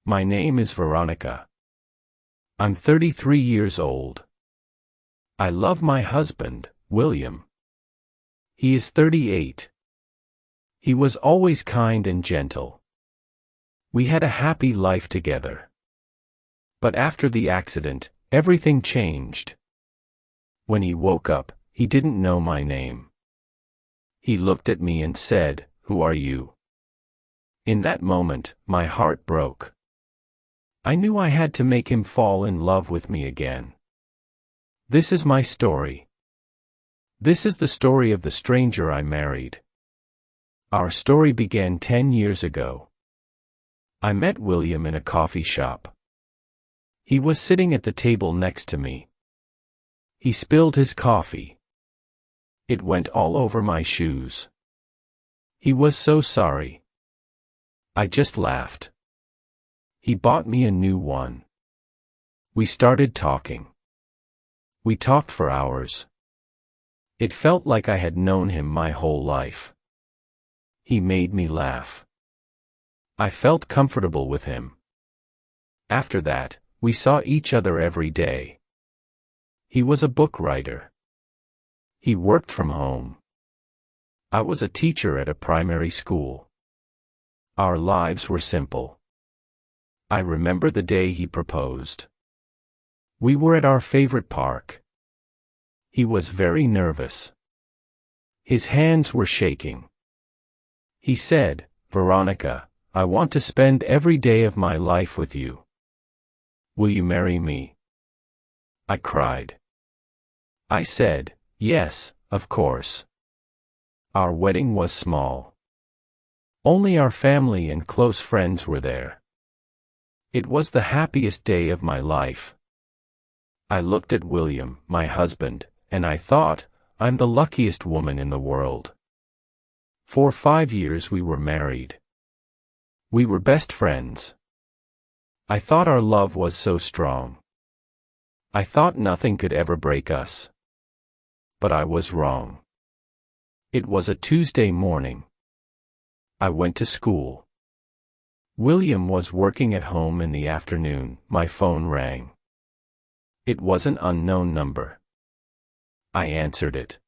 My name is Veronica. I'm 33 years old. I love my husband, William. He is 38. He was always kind and gentle. We had a happy life together. But after the accident, everything changed. When he woke up, he didn't know my name. He looked at me and said, "Who are you?" In that moment, my heart broke. I knew I had to make him fall in love with me again. This is my story. This is the story of the stranger I married. Our story began 10 years ago. I met William in a coffee shop. He was sitting at the table next to me. He spilled his coffee. It went all over my shoes. He was so sorry. I just laughed. He bought me a new one. We started talking. We talked for hours. It felt like I had known him my whole life. He made me laugh. I felt comfortable with him. After that, we saw each other every day. He was a book writer. He worked from home. I was a teacher at a primary school. Our lives were simple. I remember the day he proposed. We were at our favorite park. He was very nervous. His hands were shaking. He said, "Veronica, I want to spend every day of my life with you. Will you marry me?" I cried. I said, "Yes, of course." Our wedding was small. Only our family and close friends were there. It was the happiest day of my life. I looked at William, my husband, and I thought, I'm the luckiest woman in the world. For 5 years we were married. We were best friends. I thought our love was so strong. I thought nothing could ever break us. But I was wrong. It was a Tuesday morning. I went to school. William was working at home in the afternoon. My phone rang. It was an unknown number. I answered it.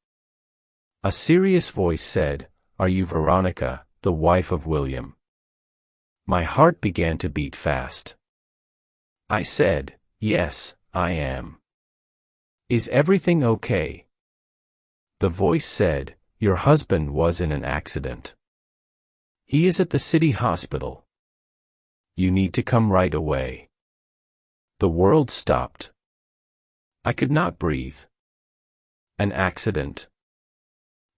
A serious voice said, "Are you Veronica, the wife of William?" My heart began to beat fast. I said, "Yes, I am. Is everything okay?" The voice said, "Your husband was in an accident. He is at the city hospital. You need to come right away." The world stopped. I could not breathe. An accident.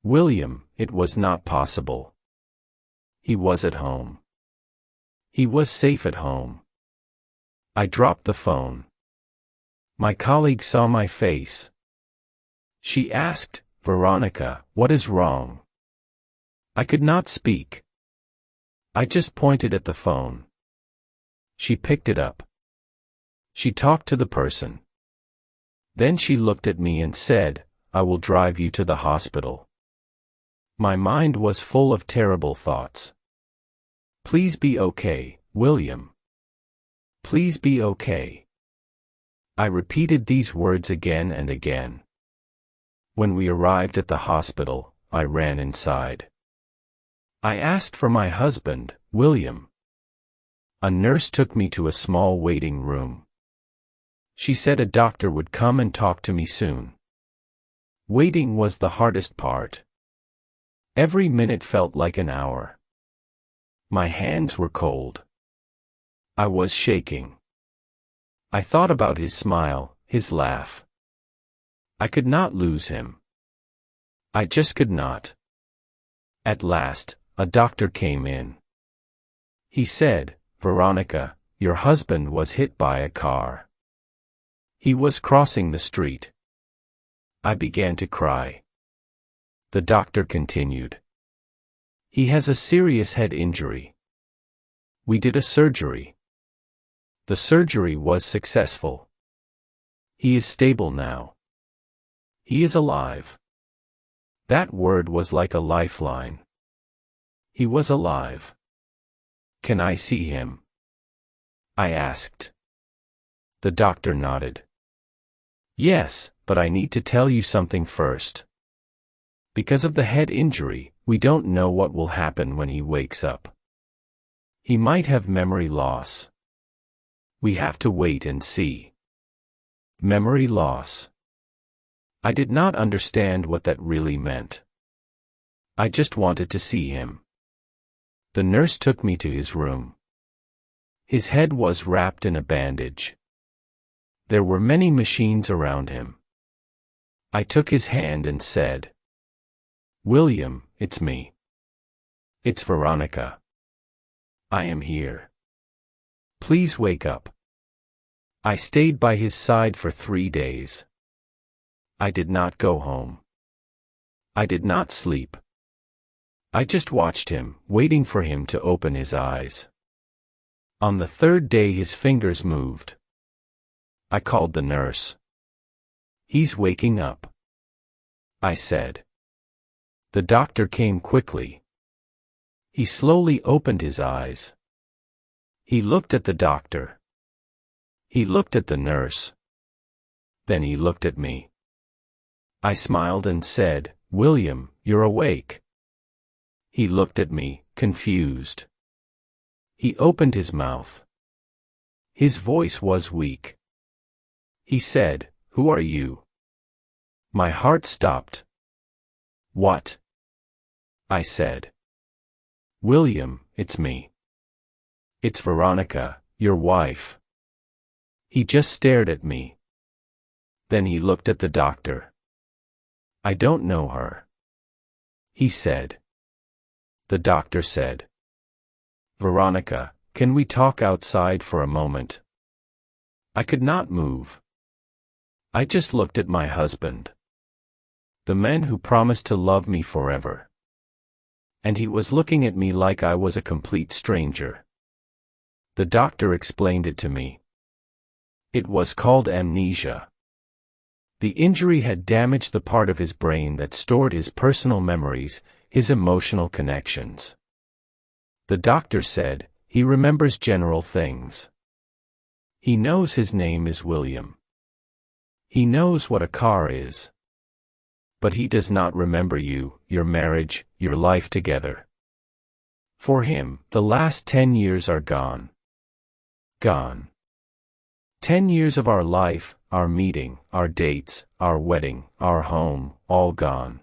William, it was not possible. He was at home. He was safe at home. I dropped the phone. My colleague saw my face. She asked, "Veronica, what is wrong?" I could not speak. I just pointed at the phone. She picked it up. She talked to the person. Then she looked at me and said, "I will drive you to the hospital." My mind was full of terrible thoughts. Please be okay, William. Please be okay. I repeated these words again and again. When we arrived at the hospital, I ran inside. I asked for my husband, William. A nurse took me to a small waiting room. She said a doctor would come and talk to me soon. Waiting was the hardest part. Every minute felt like an hour. My hands were cold. I was shaking. I thought about his smile, his laugh. I could not lose him. I just could not. At last, a doctor came in. He said, "Veronica, your husband was hit by a car. He was crossing the street." I began to cry. The doctor continued. "He has a serious head injury. We did a surgery. The surgery was successful. He is stable now. He is alive." That word was like a lifeline. He was alive. "Can I see him?" I asked. The doctor nodded. Yes, but I need to tell you something first. Because of the head injury, we don't know what will happen when he wakes up. He might have memory loss. We have to wait and see. Memory loss. I did not understand what that really meant. I just wanted to see him. The nurse took me to his room. His head was wrapped in a bandage. There were many machines around him. I took his hand and said, "William, it's me. It's Veronica. I am here. Please wake up." I stayed by his side for 3 days. I did not go home. I did not sleep. I just watched him, waiting for him to open his eyes. On the 3rd day his fingers moved. I called the nurse. "He's waking up," I said. The doctor came quickly. He slowly opened his eyes. He looked at the doctor. He looked at the nurse. Then he looked at me. I smiled and said, "William, you're awake." He looked at me, confused. He opened his mouth. His voice was weak. He said, "Who are you?" My heart stopped. "What?" I said. "William, it's me. It's Veronica, your wife." He just stared at me. Then he looked at the doctor. "I don't know her," he said. The doctor said, "Veronica, can we talk outside for a moment?" I could not move. I just looked at my husband. The man who promised to love me forever. And he was looking at me like I was a complete stranger. The doctor explained it to me. It was called amnesia. The injury had damaged the part of his brain that stored his personal memories, his emotional connections. The doctor said, he remembers general things. He knows his name is William. He knows what a car is. But he does not remember you, your marriage, your life together. For him, the last 10 years are gone. Gone. 10 years of our life, our meeting, our dates, our wedding, our home, all gone.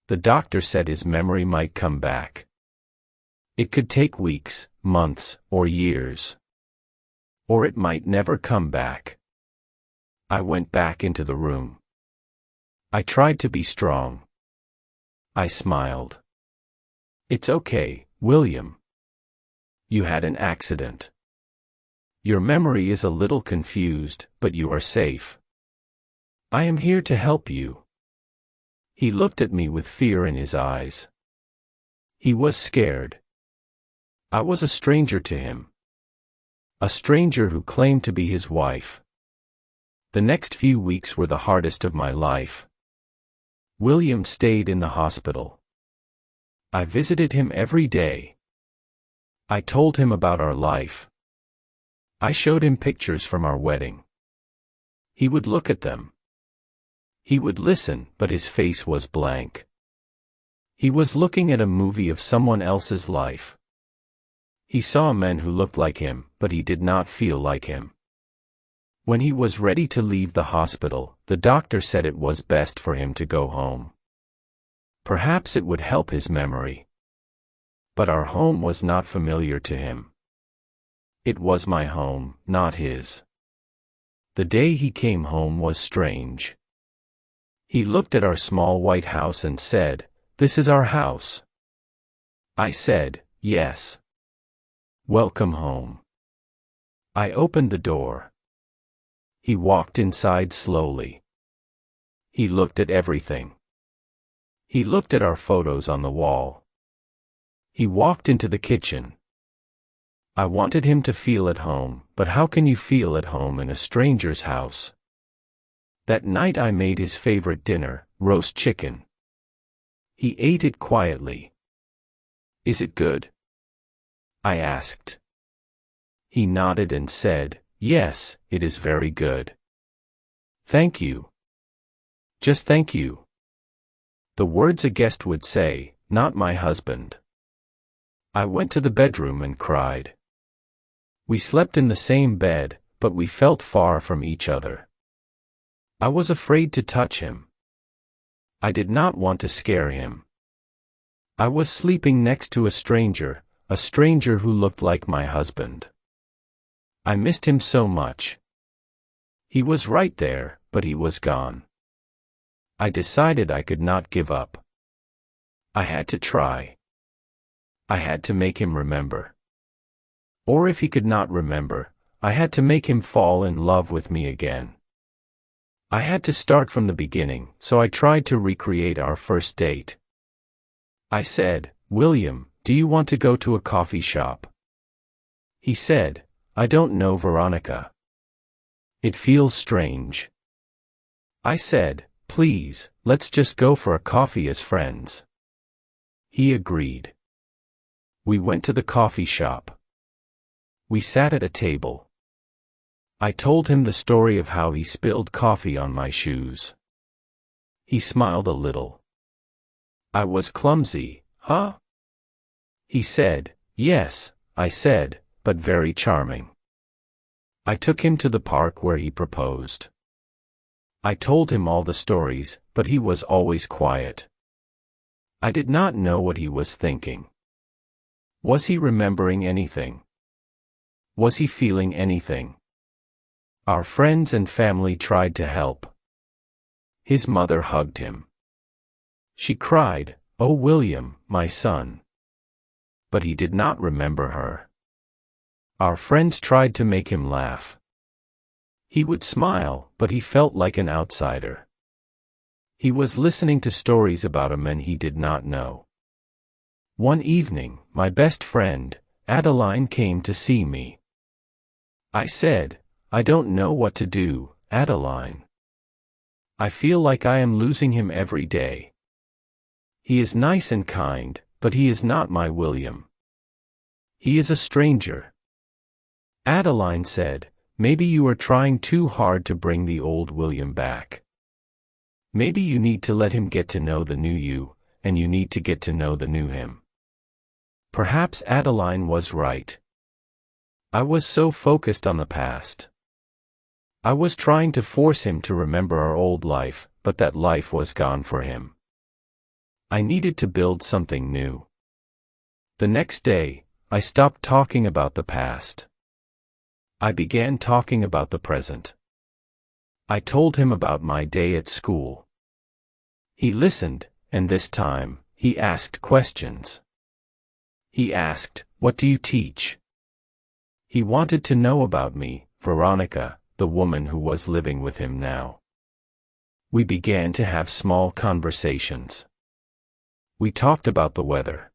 The doctor said his memory might come back. It could take weeks, months, or years. Or it might never come back. I went back into the room. I tried to be strong. I smiled. "It's okay, William. You had an accident. Your memory is a little confused, but you are safe. I am here to help you." He looked at me with fear in his eyes. He was scared. I was a stranger to him. A stranger who claimed to be his wife. The next few weeks were the hardest of my life. William stayed in the hospital. I visited him every day. I told him about our life. I showed him pictures from our wedding. He would look at them. He would listen, but his face was blank. He was looking at a movie of someone else's life. He saw men who looked like him, but he did not feel like him. When he was ready to leave the hospital, the doctor said it was best for him to go home. Perhaps it would help his memory. But our home was not familiar to him. It was my home, not his. The day he came home was strange. He looked at our small white house and said, "This is our house." I said, "Yes. Welcome home." I opened the door. He walked inside slowly. He looked at everything. He looked at our photos on the wall. He walked into the kitchen. I wanted him to feel at home, but how can you feel at home in a stranger's house? That night I made his favorite dinner, roast chicken. He ate it quietly. "Is it good?" I asked. He nodded and said, "Yes, it is very good. Thank you. Just thank you." The words a guest would say, not my husband. I went to the bedroom and cried. We slept in the same bed, but we felt far from each other. I was afraid to touch him. I did not want to scare him. I was sleeping next to a stranger who looked like my husband. I missed him so much. He was right there, but he was gone. I decided I could not give up. I had to try. I had to make him remember. Or if he could not remember, I had to make him fall in love with me again. I had to start from the beginning, so I tried to recreate our first date. I said, "William, do you want to go to a coffee shop?" He said, "I don't know, Veronica. It feels strange." I said, "Please, let's just go for a coffee as friends." He agreed. We went to the coffee shop. We sat at a table. I told him the story of how he spilled coffee on my shoes. He smiled a little. "I was clumsy, huh?" He said, "Yes," I said, "but very charming." I took him to the park where he proposed. I told him all the stories, but he was always quiet. I did not know what he was thinking. Was he remembering anything? Was he feeling anything? Our friends and family tried to help. His mother hugged him. She cried, "Oh, William, my son." But he did not remember her. Our friends tried to make him laugh. He would smile, but he felt like an outsider. He was listening to stories about a man he did not know. One evening, my best friend, Adeline, came to see me. I said, "I don't know what to do, Adeline. I feel like I am losing him every day. He is nice and kind, but he is not my William. He is a stranger." Adeline said, "Maybe you are trying too hard to bring the old William back. Maybe you need to let him get to know the new you, and you need to get to know the new him." Perhaps Adeline was right. I was so focused on the past. I was trying to force him to remember our old life, but that life was gone for him. I needed to build something new. The next day, I stopped talking about the past. I began talking about the present. I told him about my day at school. He listened, and this time, he asked questions. He asked, "What do you teach?" He wanted to know about me, Veronica, the woman who was living with him now. We began to have small conversations. We talked about the weather.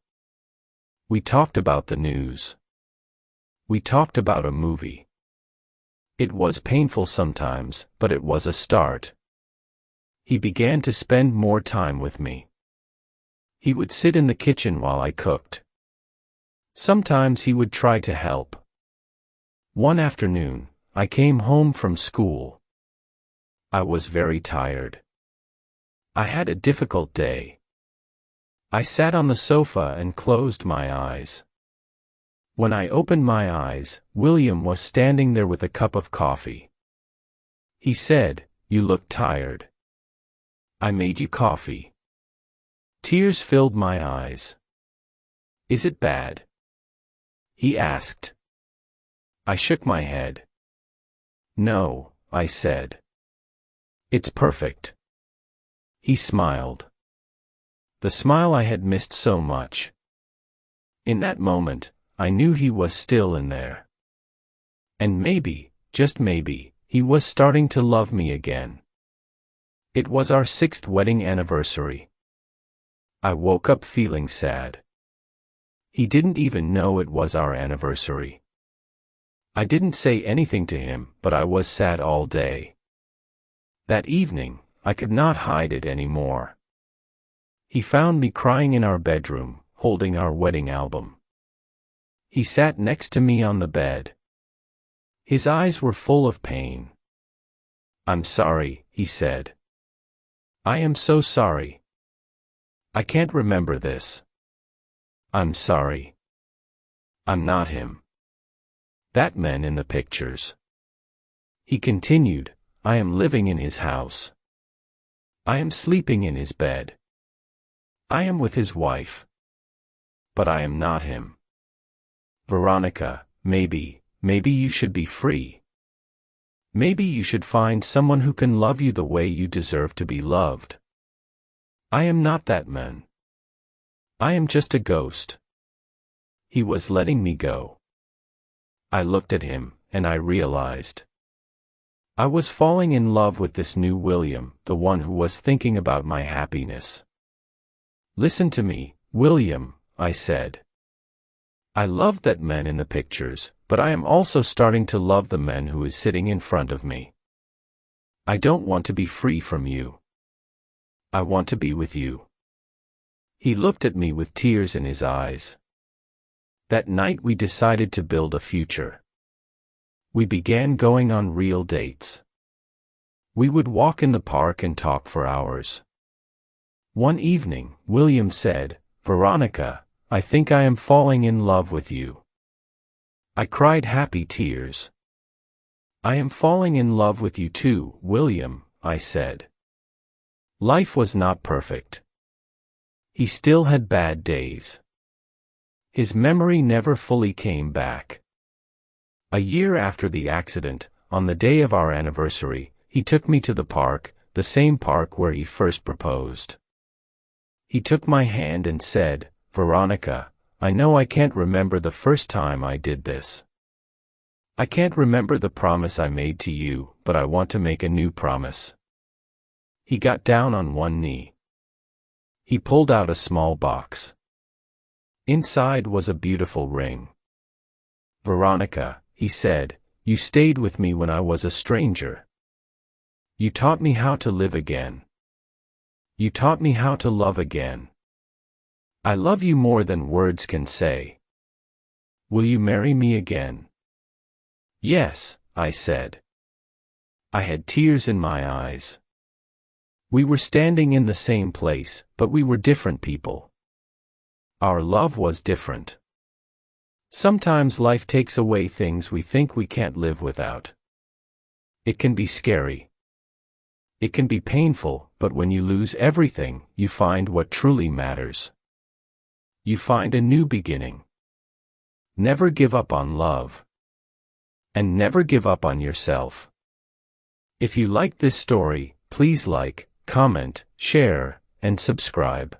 We talked about the news. We talked about a movie. It was painful sometimes, but it was a start. He began to spend more time with me. He would sit in the kitchen while I cooked. Sometimes he would try to help. One afternoon, I came home from school. I was very tired. I had a difficult day. I sat on the sofa and closed my eyes. When I opened my eyes, William was standing there with a cup of coffee. He said, "You look tired. I made you coffee." Tears filled my eyes. "Is it bad?" he asked. I shook my head. "No," I said. "It's perfect." He smiled. The smile I had missed so much. In that moment, I knew he was still in there. And maybe, just maybe, he was starting to love me again. It was our 6th wedding anniversary. I woke up feeling sad. He didn't even know it was our anniversary. I didn't say anything to him, but I was sad all day. That evening, I could not hide it anymore. He found me crying in our bedroom, holding our wedding album. He sat next to me on the bed. His eyes were full of pain. "I'm sorry," he said. "I am so sorry. I can't remember this. I'm sorry. I'm not him. That man in the pictures." He continued, "I am living in his house. I am sleeping in his bed. I am with his wife. But I am not him. Veronica, maybe you should be free. Maybe you should find someone who can love you the way you deserve to be loved. I am not that man. I am just a ghost." He was letting me go. I looked at him, and I realized I was falling in love with this new William, the one who was thinking about my happiness. "Listen to me, William," I said. "I love that man in the pictures, but I am also starting to love the man who is sitting in front of me. I don't want to be free from you. I want to be with you." He looked at me with tears in his eyes. That night we decided to build a future. We began going on real dates. We would walk in the park and talk for hours. One evening, William said, "Veronica, I think I am falling in love with you." I cried happy tears. "I am falling in love with you too, William," I said. Life was not perfect. He still had bad days. His memory never fully came back. A year after the accident, on the day of our anniversary, he took me to the park, the same park where he first proposed. He took my hand and said, "Veronica, I know I can't remember the first time I did this. I can't remember the promise I made to you, but I want to make a new promise." He got down on one knee. He pulled out a small box. Inside was a beautiful ring. "Veronica," he said, "you stayed with me when I was a stranger. You taught me how to live again. You taught me how to love again. I love you more than words can say. Will you marry me again?" "Yes," I said. I had tears in my eyes. We were standing in the same place, but we were different people. Our love was different. Sometimes life takes away things we think we can't live without. It can be scary. It can be painful, but when you lose everything, you find what truly matters. You find a new beginning. Never give up on love. And never give up on yourself. If you liked this story, please like, comment, share, and subscribe.